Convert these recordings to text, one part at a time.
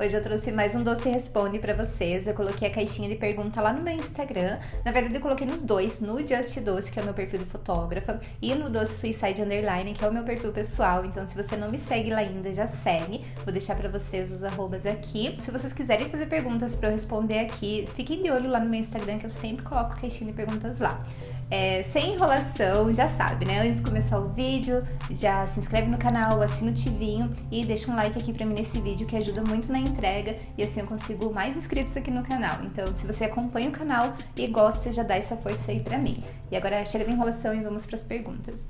Hoje eu trouxe mais um Doce Responde pra vocês. Eu coloquei a caixinha de pergunta lá no meu Instagram. Na verdade, eu coloquei nos dois, no Just Doce, que é o meu perfil de fotógrafa, e no Doce Suicide Underline, que é o meu perfil pessoal. Então, se você não me segue lá ainda, já segue. Vou deixar pra vocês os arrobas aqui. Se vocês quiserem fazer perguntas pra eu responder aqui, fiquem de olho lá no meu Instagram, que eu sempre coloco a caixinha de perguntas lá. Sem enrolação, já sabe, né? Antes de começar o vídeo, já se inscreve no canal, assina o tivinho e deixa um like aqui pra mim nesse vídeo, que ajuda muito na entrega e assim eu consigo mais inscritos aqui no canal. Então, se você acompanha o canal e gosta, já dá essa força aí pra mim. E agora chega de enrolação e vamos pras perguntas.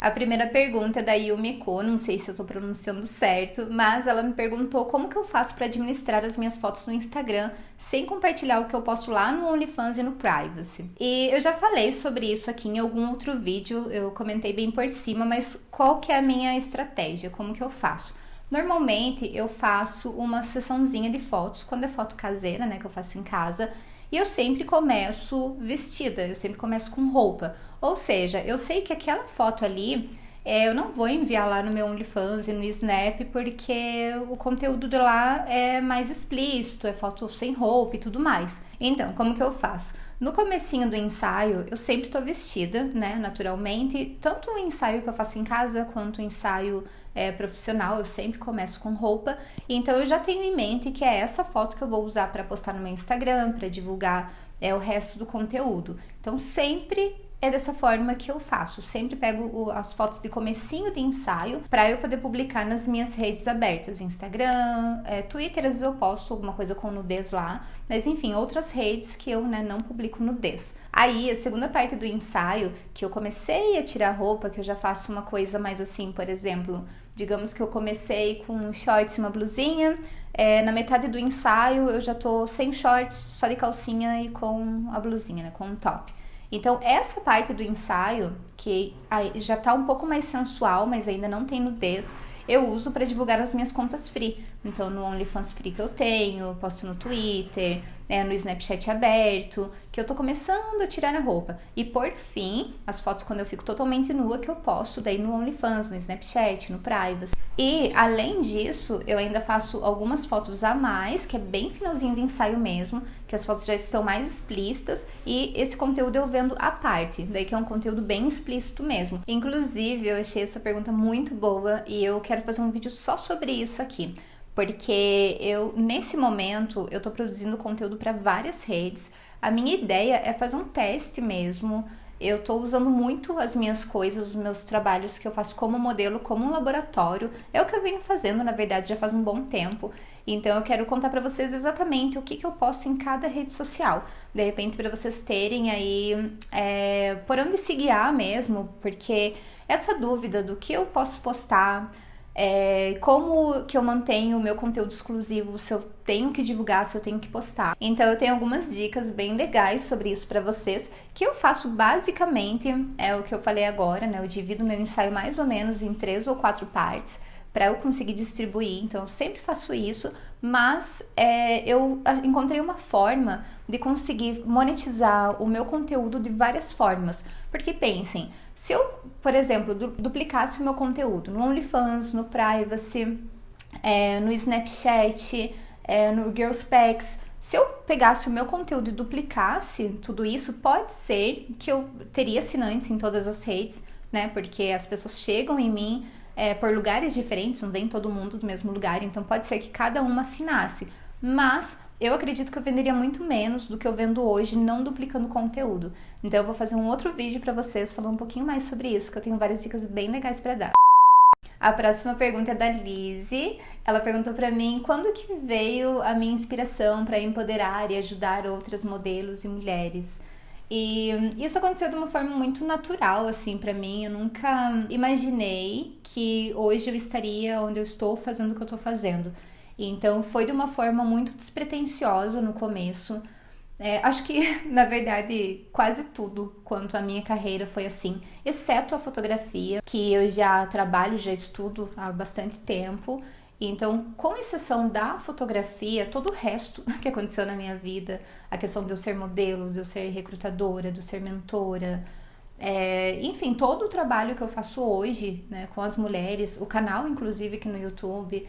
A primeira pergunta é da Yumiko, não sei se eu tô pronunciando certo, mas ela me perguntou como que eu faço para administrar as minhas fotos no Instagram sem compartilhar o que eu posto lá no OnlyFans e no Privacy. E eu já falei sobre isso aqui em algum outro vídeo, eu comentei bem por cima, mas qual que é a minha estratégia, como que eu faço? Normalmente eu faço uma sessãozinha de fotos, quando é foto caseira, né, que eu faço em casa, e eu sempre começo vestida, eu sempre começo com roupa. Ou seja, eu sei que aquela foto ali, eu não vou enviar lá no meu OnlyFans e no Snap, porque o conteúdo de lá é mais explícito, é foto sem roupa e tudo mais. Então, como que eu faço? No comecinho do ensaio, eu sempre tô vestida, né, naturalmente. Tanto o ensaio que eu faço em casa, quanto o ensaio profissional, eu sempre começo com roupa. Então, eu já tenho em mente que é essa foto que eu vou usar para postar no meu Instagram, para divulgar o resto do conteúdo. Então, sempre é dessa forma que eu faço. Sempre pego as fotos de comecinho de ensaio para eu poder publicar nas minhas redes abertas. Instagram, Twitter, às vezes eu posto alguma coisa com nudez lá. Mas enfim, outras redes que eu não publico nudez. Aí, a segunda parte do ensaio, que eu comecei a tirar roupa, que eu já faço uma coisa mais assim, por exemplo, digamos que eu comecei com um shorts e uma blusinha. Na metade do ensaio eu já tô sem shorts, só de calcinha e com a blusinha, né, com um top. Então, essa parte do ensaio, que já tá um pouco mais sensual, mas ainda não tem nudez, eu uso para divulgar as minhas contas free. Então, no OnlyFans Free que eu tenho, posto no Twitter, no Snapchat aberto, que eu tô começando a tirar a roupa. E, por fim, as fotos quando eu fico totalmente nua que eu posto daí no OnlyFans, no Snapchat, no Privacy. E, além disso, eu ainda faço algumas fotos a mais, que é bem finalzinho de ensaio mesmo, que as fotos já estão mais explícitas, e esse conteúdo eu vendo à parte, daí que é um conteúdo bem explícito mesmo. Inclusive, eu achei essa pergunta muito boa e eu quero fazer um vídeo só sobre isso aqui. Porque nesse momento, eu tô produzindo conteúdo para várias redes. A minha ideia é fazer um teste mesmo. Eu tô usando muito as minhas coisas, os meus trabalhos que eu faço como modelo, como um laboratório. É o que eu venho fazendo, na verdade, já faz um bom tempo. Então, eu quero contar pra vocês exatamente o que eu posto em cada rede social. De repente, pra vocês terem aí por onde se guiar mesmo. Porque essa dúvida do que eu posso postar, como que eu mantenho o meu conteúdo exclusivo, se eu tenho que divulgar, se eu tenho que postar. Então eu tenho algumas dicas bem legais sobre isso pra vocês, que eu faço basicamente, é o que eu falei agora, né? Eu divido meu ensaio mais ou menos em 3 ou 4 partes, para eu conseguir distribuir, então eu sempre faço isso, mas eu encontrei uma forma de conseguir monetizar o meu conteúdo de várias formas. Porque pensem, se eu, por exemplo, duplicasse o meu conteúdo no OnlyFans, no Privacy, no Snapchat, no Girls Packs, se eu pegasse o meu conteúdo e duplicasse tudo isso, pode ser que eu teria assinantes em todas as redes, né? Porque as pessoas chegam em mim por lugares diferentes, não vem todo mundo do mesmo lugar, então pode ser que cada uma assinasse. Mas eu acredito que eu venderia muito menos do que eu vendo hoje, não duplicando conteúdo. Então eu vou fazer um outro vídeo pra vocês falando um pouquinho mais sobre isso, que eu tenho várias dicas bem legais pra dar. A próxima pergunta é da Lizzie. Ela perguntou pra mim quando que veio a minha inspiração pra empoderar e ajudar outras modelos e mulheres. E isso aconteceu de uma forma muito natural, assim, pra mim. Eu nunca imaginei que hoje eu estaria onde eu estou fazendo o que eu tô fazendo. Então, foi de uma forma muito despretensiosa no começo. Acho que, na verdade, quase tudo quanto à minha carreira foi assim, exceto a fotografia, que eu já trabalho, já estudo há bastante tempo. Então, com exceção da fotografia, todo o resto que aconteceu na minha vida, a questão de eu ser modelo, de eu ser recrutadora, de eu ser mentora, enfim, todo o trabalho que eu faço hoje, né, com as mulheres, o canal, inclusive, aqui no YouTube,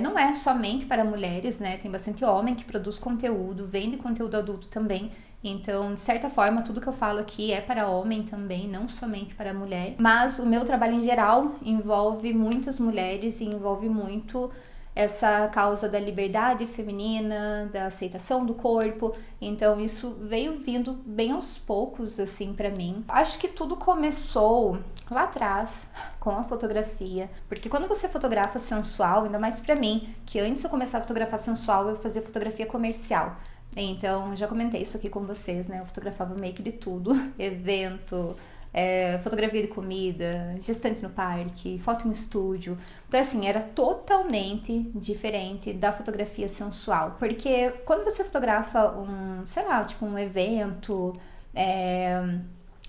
não é somente para mulheres, né? Tem bastante homem que produz conteúdo, vende conteúdo adulto também. Então, de certa forma, tudo que eu falo aqui é para homem também, não somente para mulher. Mas o meu trabalho em geral envolve muitas mulheres e envolve muito essa causa da liberdade feminina, da aceitação do corpo. Então isso veio vindo bem aos poucos, assim, pra mim. Acho que tudo começou lá atrás com a fotografia, porque quando você fotografa sensual, ainda mais pra mim, que antes de eu começar a fotografar sensual, eu fazia fotografia comercial. Então, já comentei isso aqui com vocês, né? Eu fotografava meio que de tudo, evento, fotografia de comida, gestante no parque, foto em estúdio. Então, assim, era totalmente diferente da fotografia sensual. Porque quando você fotografa um evento,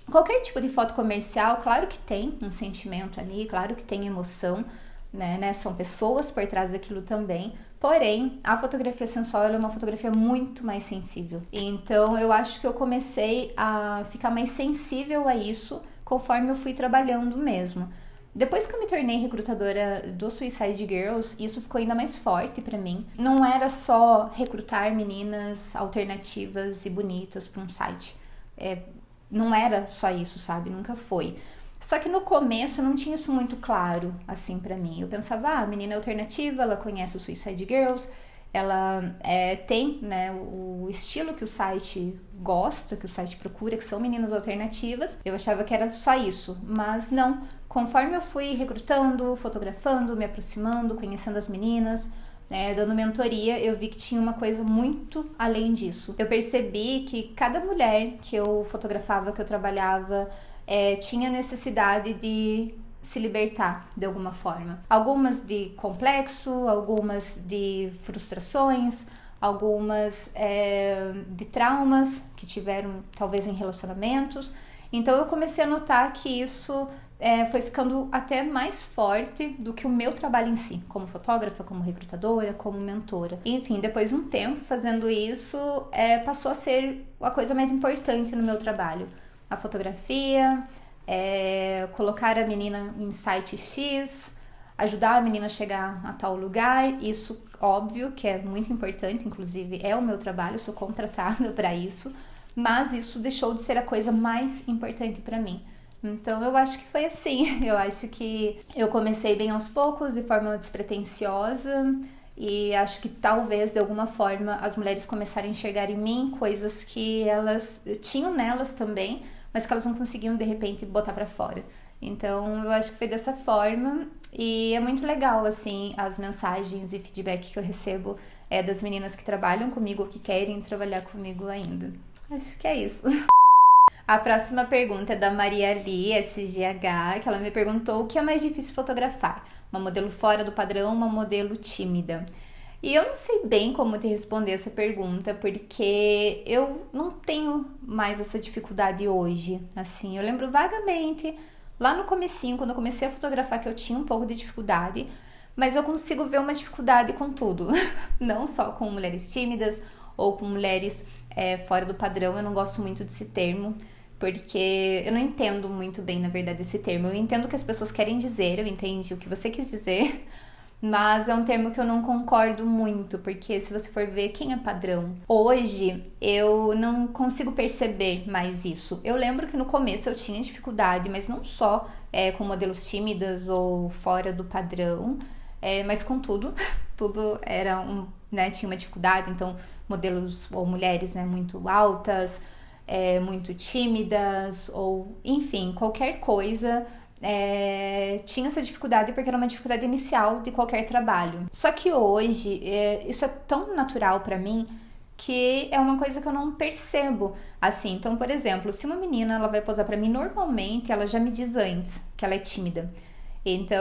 qualquer tipo de foto comercial, claro que tem um sentimento ali, claro que tem emoção, né? São pessoas por trás daquilo também. Porém, a fotografia sensual é uma fotografia muito mais sensível. Então, eu acho que eu comecei a ficar mais sensível a isso conforme eu fui trabalhando mesmo. Depois que eu me tornei recrutadora do Suicide Girls, isso ficou ainda mais forte pra mim. Não era só recrutar meninas alternativas e bonitas pra um site. Não era só isso, sabe? Nunca foi. Só que no começo eu não tinha isso muito claro, assim, pra mim. Eu pensava, a menina é alternativa, ela conhece o Suicide Girls, ela tem, né, o estilo que o site gosta, que o site procura, que são meninas alternativas. Eu achava que era só isso, mas não. Conforme eu fui recrutando, fotografando, me aproximando, conhecendo as meninas, dando mentoria, eu vi que tinha uma coisa muito além disso. Eu percebi que cada mulher que eu fotografava, que eu trabalhava, tinha necessidade de se libertar de alguma forma. Algumas de complexo, algumas de frustrações, algumas de traumas que tiveram talvez em relacionamentos. Então eu comecei a notar que isso foi ficando até mais forte do que o meu trabalho em si, como fotógrafa, como recrutadora, como mentora. Enfim, depois de um tempo fazendo isso, passou a ser a coisa mais importante no meu trabalho. A fotografia, colocar a menina em site X, ajudar a menina a chegar a tal lugar. Isso, óbvio, que é muito importante, inclusive é o meu trabalho, eu sou contratada para isso, mas isso deixou de ser a coisa mais importante para mim. Então eu acho que foi assim, eu acho que eu comecei bem aos poucos, de forma despretensiosa, e acho que talvez de alguma forma as mulheres começaram a enxergar em mim coisas que elas tinham nelas também, mas que elas não conseguiam de repente botar pra fora. Então eu acho que foi dessa forma, e é muito legal assim as mensagens e feedback que eu recebo das meninas que trabalham comigo ou que querem trabalhar comigo ainda. Acho que é isso. A próxima pergunta é da Maria Lee, SGH, que ela me perguntou o que é mais difícil fotografar, uma modelo fora do padrão, uma modelo tímida. E eu não sei bem como te responder essa pergunta, porque eu não tenho mais essa dificuldade hoje. Assim, eu lembro vagamente, lá no comecinho, quando eu comecei a fotografar, que eu tinha um pouco de dificuldade, mas eu consigo ver uma dificuldade com tudo. Não só com mulheres tímidas ou com mulheres fora do padrão, eu não gosto muito desse termo, porque eu não entendo muito bem, na verdade, esse termo. Eu entendo o que as pessoas querem dizer, eu entendi o que você quis dizer, mas é um termo que eu não concordo muito, porque se você for ver quem é padrão, hoje eu não consigo perceber mais isso. Eu lembro que no começo eu tinha dificuldade, mas não só com modelos tímidas ou fora do padrão, mas com tudo. Tudo era tinha uma dificuldade, então modelos ou mulheres, né, muito altas, muito tímidas, ou enfim, qualquer coisa tinha essa dificuldade, porque era uma dificuldade inicial de qualquer trabalho. Só que hoje isso é tão natural pra mim que é uma coisa que eu não percebo. Assim, então, por exemplo, se uma menina ela vai posar pra mim, normalmente ela já me diz antes que ela é tímida. Então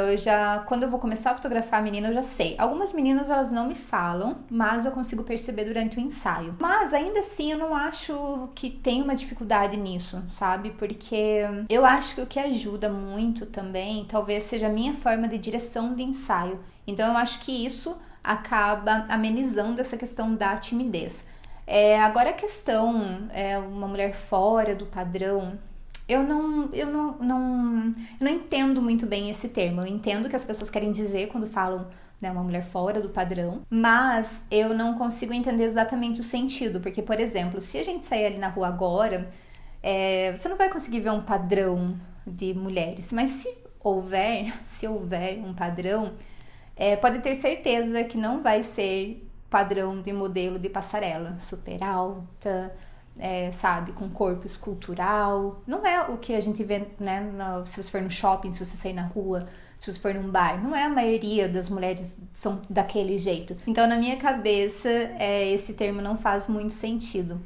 quando eu vou começar a fotografar a menina, eu já sei. Algumas meninas elas não me falam, mas eu consigo perceber durante o ensaio. Mas ainda assim eu não acho que tem uma dificuldade nisso, sabe? Porque eu acho que o que ajuda muito também, talvez seja a minha forma de direção de ensaio. Então eu acho que isso acaba amenizando essa questão da timidez. Agora a questão uma mulher fora do padrão, eu não entendo muito bem esse termo. Eu entendo o que as pessoas querem dizer quando falam né, uma mulher fora do padrão, mas eu não consigo entender exatamente o sentido, porque, por exemplo, se a gente sair ali na rua agora, você não vai conseguir ver um padrão de mulheres, mas se houver um padrão, pode ter certeza que não vai ser padrão de modelo de passarela, super alta, sabe, com corpo escultural. Não é o que a gente vê, né, se você for no shopping, se você sair na rua, se você for num bar. Não é a maioria das mulheres são daquele jeito. Então, na minha cabeça, esse termo não faz muito sentido.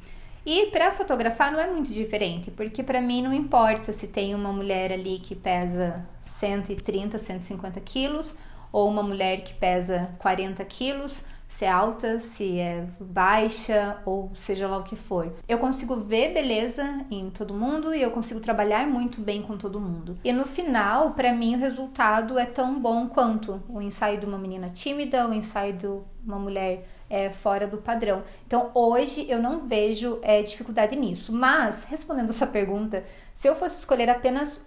E para fotografar não é muito diferente, porque para mim não importa se tem uma mulher ali que pesa 130, 150 quilos, ou uma mulher que pesa 40 quilos, se é alta, se é baixa, ou seja lá o que for. Eu consigo ver beleza em todo mundo e eu consigo trabalhar muito bem com todo mundo. E no final, para mim, o resultado é tão bom quanto o ensaio de uma menina tímida, o ensaio de uma mulher fora do padrão. Então, hoje, eu não vejo dificuldade nisso. Mas, respondendo essa pergunta, se eu fosse escolher apenas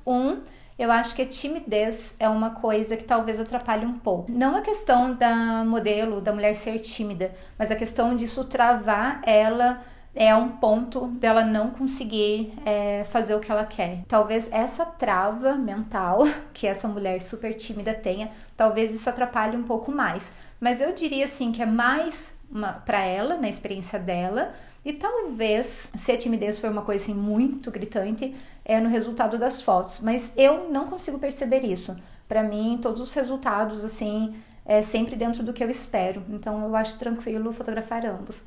eu acho que a timidez é uma coisa que talvez atrapalhe um pouco. Não a questão da modelo, da mulher ser tímida, mas a questão disso travar ela um ponto dela não conseguir fazer o que ela quer. Talvez essa trava mental que essa mulher super tímida tenha, talvez isso atrapalhe um pouco mais. Mas eu diria assim que é mais para ela, na experiência dela, e talvez, se a timidez for uma coisa assim muito gritante, no resultado das fotos. Mas eu não consigo perceber isso. Para mim, todos os resultados, assim, sempre dentro do que eu espero. Então, eu acho tranquilo fotografar ambos.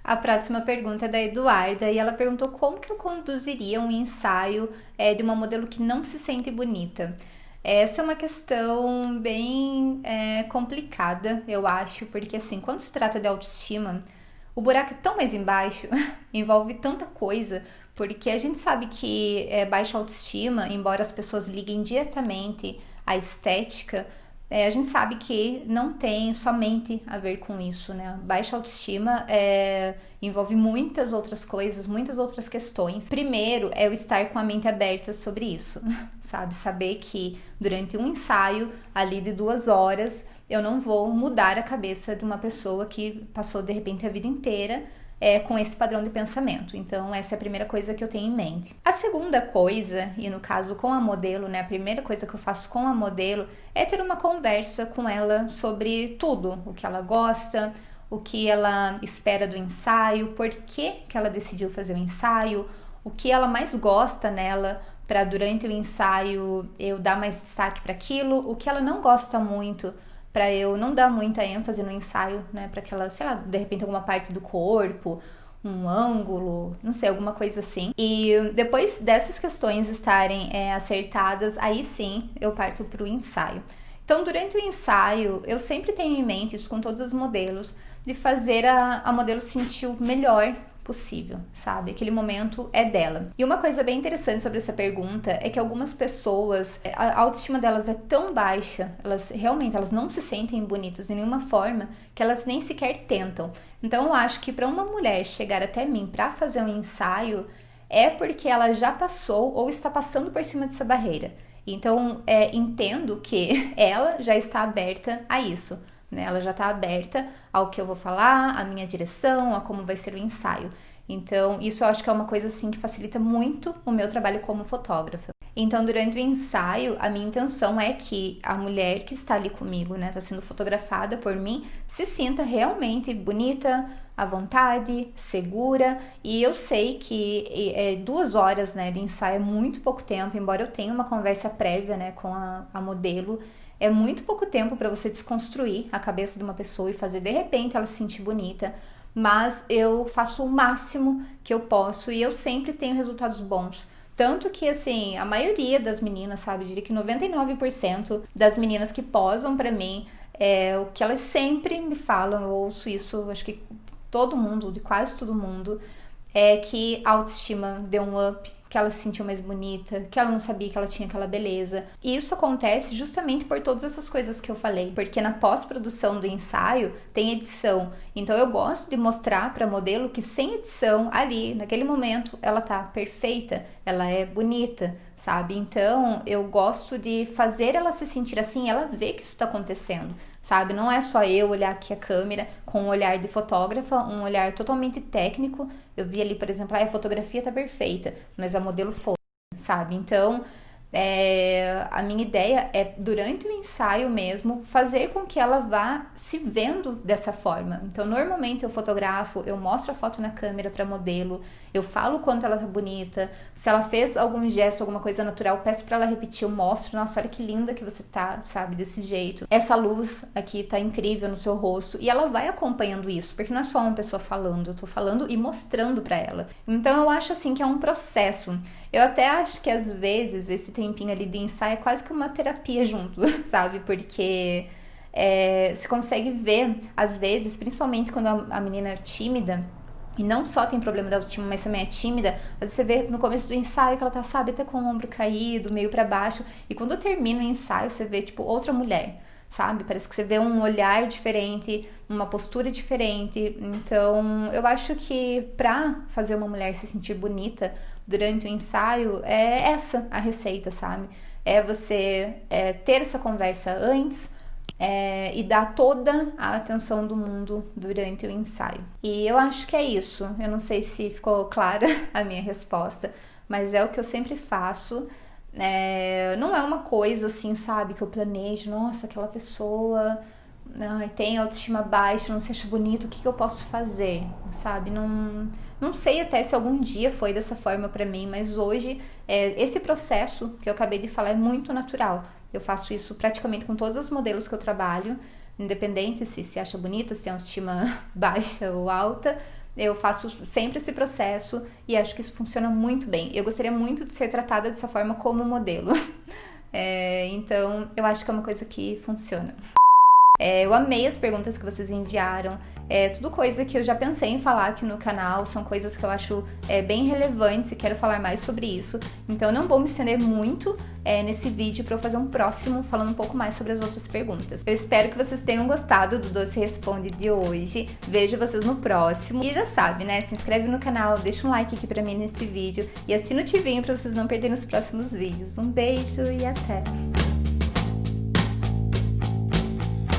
A próxima pergunta é da Eduarda e ela perguntou como que eu conduziria um ensaio de uma modelo que não se sente bonita. Essa é uma questão bem complicada, eu acho, porque assim, quando se trata de autoestima, o buraco é tão mais embaixo, envolve tanta coisa, porque a gente sabe que baixa autoestima, embora as pessoas liguem diretamente à estética, a gente sabe que não tem somente a ver com isso, né? Baixa autoestima envolve muitas outras coisas, muitas outras questões. Primeiro é o estar com a mente aberta sobre isso, sabe? Saber que durante um ensaio ali de 2 horas, eu não vou mudar a cabeça de uma pessoa que passou de repente a vida inteira com esse padrão de pensamento. Então, essa é a primeira coisa que eu tenho em mente. A segunda coisa, e no caso com a modelo, né? A primeira coisa que eu faço com a modelo é ter uma conversa com ela sobre tudo, o que ela gosta, o que ela espera do ensaio, por que ela decidiu fazer o ensaio, o que ela mais gosta nela, para durante o ensaio eu dar mais destaque para aquilo, o que ela não gosta muito, para eu não dar muita ênfase no ensaio, né, para que ela, sei lá, de repente alguma parte do corpo, um ângulo, não sei, alguma coisa assim. E depois dessas questões estarem acertadas, aí sim eu parto pro ensaio. Então, durante o ensaio, eu sempre tenho em mente, isso com todos os modelos, de fazer a modelo sentir o melhor possível, sabe? Aquele momento é dela. E uma coisa bem interessante sobre essa pergunta é que algumas pessoas, a autoestima delas é tão baixa, elas não se sentem bonitas de nenhuma forma, que elas nem sequer tentam. Então eu acho que para uma mulher chegar até mim para fazer um ensaio, é porque ela já passou ou está passando por cima dessa barreira. Então entendo que ela já está aberta a isso. Ela já está aberta ao que eu vou falar, à minha direção, a como vai ser o ensaio. Então, isso eu acho que é uma coisa assim que facilita muito o meu trabalho como fotógrafa. Então, durante o ensaio, a minha intenção é que a mulher que está ali comigo, né, está sendo fotografada por mim, se sinta realmente bonita, à vontade, segura. E eu sei que 2 horas, né, de ensaio é muito pouco tempo, embora eu tenha uma conversa prévia, né, com a modelo. É muito pouco tempo para você desconstruir a cabeça de uma pessoa e fazer de repente ela se sentir bonita, mas eu faço o máximo que eu posso e eu sempre tenho resultados bons. Tanto que, assim, a maioria das meninas, sabe, eu diria que 99% das meninas que posam pra mim, o que elas sempre me falam, eu ouço isso, acho que todo mundo, de quase todo mundo, é que a autoestima deu um up, que ela se sentiu mais bonita, que ela não sabia que ela tinha aquela beleza. E isso acontece justamente por todas essas coisas que eu falei, porque na pós-produção do ensaio tem edição. Então eu gosto de mostrar para a modelo que sem edição, ali, naquele momento, ela tá perfeita, ela é bonita, sabe? Então eu gosto de fazer ela se sentir assim, ela vê que isso tá acontecendo. sabe? Não é só eu olhar aqui a câmera com um olhar de fotógrafa, um olhar totalmente técnico. Eu vi ali, por exemplo, a fotografia tá perfeita, mas a modelo foi, sabe? Então, a minha ideia é, durante o ensaio mesmo, fazer com que ela vá se vendo dessa forma. Então, normalmente eu fotografo, eu mostro a foto na câmera para modelo, eu falo o quanto ela tá bonita, se ela fez algum gesto, alguma coisa natural, peço para ela repetir, eu mostro, nossa, olha que linda que você tá, sabe, desse jeito. Essa luz aqui tá incrível no seu rosto, e ela vai acompanhando isso, porque não é só uma pessoa falando, eu tô falando e mostrando para ela. Então, eu acho assim que é um processo. Eu até acho que às vezes esse tempinho ali de ensaio é quase que uma terapia junto, sabe? Porque você consegue ver, às vezes, principalmente quando a menina é tímida, e não só tem problema da autoestima, mas também é tímida, às vezes você vê no começo do ensaio que ela tá, sabe, até com o ombro caído, meio pra baixo, e quando termina o ensaio, você vê, tipo, outra mulher, sabe? Parece que você vê um olhar diferente, uma postura diferente. Então, eu acho que pra fazer uma mulher se sentir bonita durante o ensaio, é essa a receita, sabe? É você ter essa conversa antes, e dar toda a atenção do mundo durante o ensaio. E eu acho que é isso. Eu não sei se ficou clara a minha resposta, mas é o que eu sempre faço. Não é uma coisa assim, sabe, que eu planejo, nossa, aquela pessoa tem autoestima baixa, não se acha bonito, o que eu posso fazer, sabe? Não sei até se algum dia foi dessa forma pra mim, mas hoje esse processo que eu acabei de falar é muito natural. Eu faço isso praticamente com todas as modelos que eu trabalho, independente se acha bonita, se tem autoestima baixa ou alta. Eu faço sempre esse processo e acho que isso funciona muito bem. Eu gostaria muito de ser tratada dessa forma como modelo. Então, eu acho que é uma coisa que funciona. Eu amei as perguntas que vocês enviaram. Tudo coisa que eu já pensei em falar aqui no canal. São coisas que eu acho bem relevantes e quero falar mais sobre isso. Então, eu não vou me estender muito nesse vídeo para eu fazer um próximo falando um pouco mais sobre as outras perguntas. Eu espero que vocês tenham gostado do Doce Responde de hoje. Vejo vocês no próximo. E já sabe, né? Se inscreve no canal, deixa um like aqui pra mim nesse vídeo e assina o tivinho para vocês não perderem os próximos vídeos. Um beijo e até!